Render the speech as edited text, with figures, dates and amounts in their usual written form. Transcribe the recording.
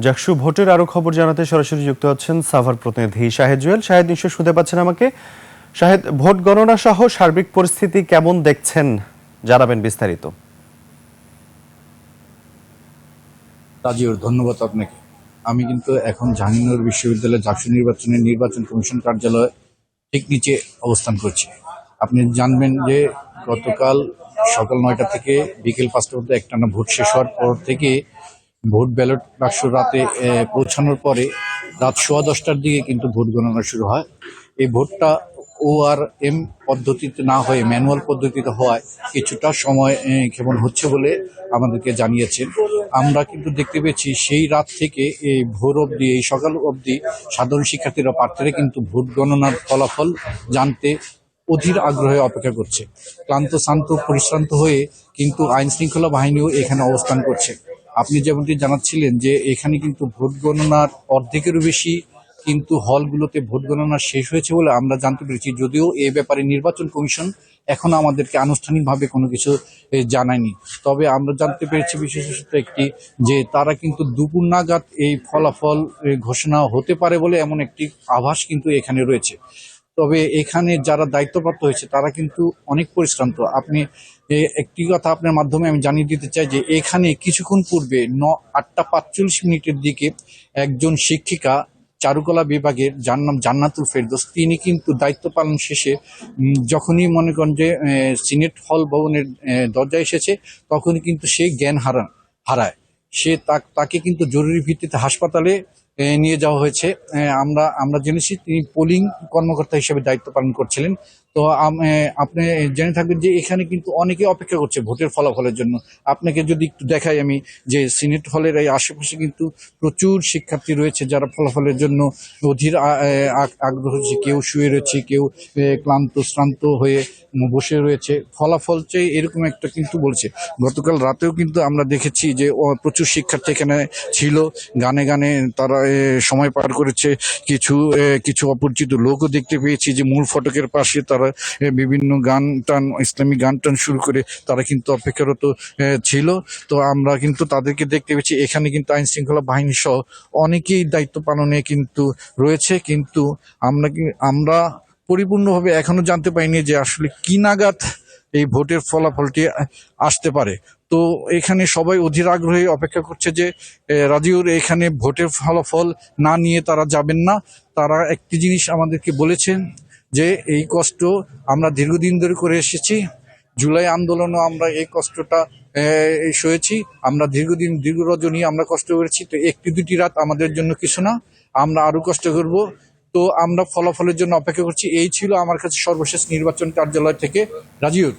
জাকসু ভোটের আরো খবর জানাতে সরাসরি যুক্ত হচ্ছেন সাভার প্রতিনিধি শাহেদ জুয়েল। শাহেদ, নিশ্চয় শুনতে পাচ্ছেন আমাকে? শাহেদ, ভোট গণনা সহ সার্বিক পরিস্থিতি কেমন দেখছেন, জানাবেন বিস্তারিত। রাজিউর, ধন্যবাদ আপনাকে। আমি কিন্তু এখন জাহাঙ্গীরনগর বিশ্ববিদ্যালয়ের জাকসু নির্বাচন কমিশন কার্যালয় ঠিক নিচে অবস্থান করছি। আপনি জানবেন যে গতকাল সকাল 9টা থেকে বিকেল 5টা পর্যন্ত একটানা ভোট শেষ হওয়ার পর থেকে ভোট ব্যালট বাক্স রাতে পৌঁছানোর পরে রাত 10:15টার দিকে কিন্তু ভোট গণনা শুরু হয়। এই ভোটটা ORM পদ্ধতিতে না হয়ে ম্যানুয়াল পদ্ধতিতে হওয়ায় কিছুটা সময় ক্ষেপণ হচ্ছে বলে আমাদেরকে জানিয়েছেন। আমরা কিন্তু দেখতে পেয়েছি সেই রাত থেকে এই ভোর অবধি, এই সকাল অবধি সাধারণ শিক্ষার্থীরা, প্রার্থীরা কিন্তু ভোট গণনার ফলাফল জানতে অধীর আগ্রহে অপেক্ষা করছে। ক্লান্ত শান্ত পরিশ্রান্ত হয়ে কিন্তু আইন শৃঙ্খলা বাহিনীও এখানে অবস্থান করছে। আপনি যেমনটি জানাচ্ছিলেন যে এখানে কিন্তু ভোট গণনার অর্ধেকেরও বেশি কিন্তু হলগুলোতে ভোট গণনা শেষ হয়েছে বলে আমরা জানতে পেরেছি, যদিও এ ব্যাপারে নির্বাচন কমিশন এখন আমাদেরকে আনুষ্ঠানিকভাবে কোনো কিছু জানায়নি। তবে আমরা জানতে পেরেছি বিশেষত একটি, যে তারা কিন্তু দুপুর নাগাদ এই ফলাফল ঘোষণা হতে পারে বলে এমন একটি আভাস কিন্তু এখানে রয়েছে। তবে এখানে যারা দায়িত্বপ্রাপ্ত হয়েছে তারা কিন্তু অনেক পরিশ্রান্ত। আপনি একটি কথা আপনার মাধ্যমে আমি জানিয়ে দিতে চাই যে এখানে কিছুক্ষণ পূর্বে 8টা 45 মিনিটের দিকে একজন শিক্ষিকা চারুকলা বিভাগের, যার নাম জান্নাতুল ফেরদৌস, তিনি কিন্তু দায়িত্ব পালন শেষে যখনই মনে করেন যে সিনেট হল ভবনের দরজায় এসেছে, তখনই কিন্তু সে জ্ঞান হারায়। তাকে কিন্তু জরুরি ভিত্তিতে হাসপাতালে নিয়ে যাওয়া হয়েছে। আমরা জেনেছি তিনি পোলিং কর্মকর্তা হিসেবে দায়িত্ব পালন করছিলেন। তো আপনি জেনে থাকবেন যে এখানে কিন্তু অনেকে অপেক্ষা করছে ভোটের ফলাফলের জন্য। আপনাকে যদি একটু দেখাই আমি, যে সিনেট হলের এই আশেপাশে কিন্তু প্রচুর শিক্ষার্থী রয়েছে যারা ফলাফলের জন্য অধীর আগ্রহ হচ্ছে। কেউ শুয়ে রয়েছে, কেউ ক্লান্ত শ্রান্ত হয়ে বসে রয়েছে। ফলাফল চেয়ে এরকম একটা কিন্তু বলছে। গতকাল রাতেও কিন্তু আমরা দেখেছি যে প্রচুর শিক্ষার্থী এখানে ছিল, গানে গানে তারা সময় পার করেছে। কিছু অপরিচিত লোকও দেখতে পেয়েছি যে মূল ফটকের পাশে তারা বিভিন্ন গান টান, ইসলামিক গান টান শুরু করে তারা কিন্তু অপেক্ষারত ছিল। তো আমরা কিন্তু তাদেরকে দেখতে পেয়েছি। এখানে কিন্তু আইন শৃঙ্খলা বাহিনী সহ অনেকেই দায়িত্ব পালনে কিন্তু রয়েছে। কিন্তু আমরা পরিপূর্ণভাবে এখনো জানতে পারিনি যে আসলে কি নাগাদ এই ভোটের ফলাফলটি আসতে পারে। তো এখানে সবাই অধীর আগ্রহে অপেক্ষা করছে যে রাজিউর, এখানে ভোটের ফলাফল না নিয়ে তারা যাবেন না। তারা একটি জিনিস আমাদেরকে বলেছেন যে এই কষ্ট আমরা দীর্ঘদিন ধরে করে এসেছি। জুলাই আন্দোলনও আমরা এই কষ্টটা সয়েছি। আমরা দীর্ঘ রজনী আমরা কষ্ট করেছি। তো একটি দুটি রাত আমাদের জন্য কিছু না, আমরা আরো কষ্ট করব। তো আমরা ফলাফলের জন্য অপেক্ষা করছি। এই ছিল আমার কাছে সর্বশেষ নির্বাচন কার্যালয় থেকে। রাজিউর।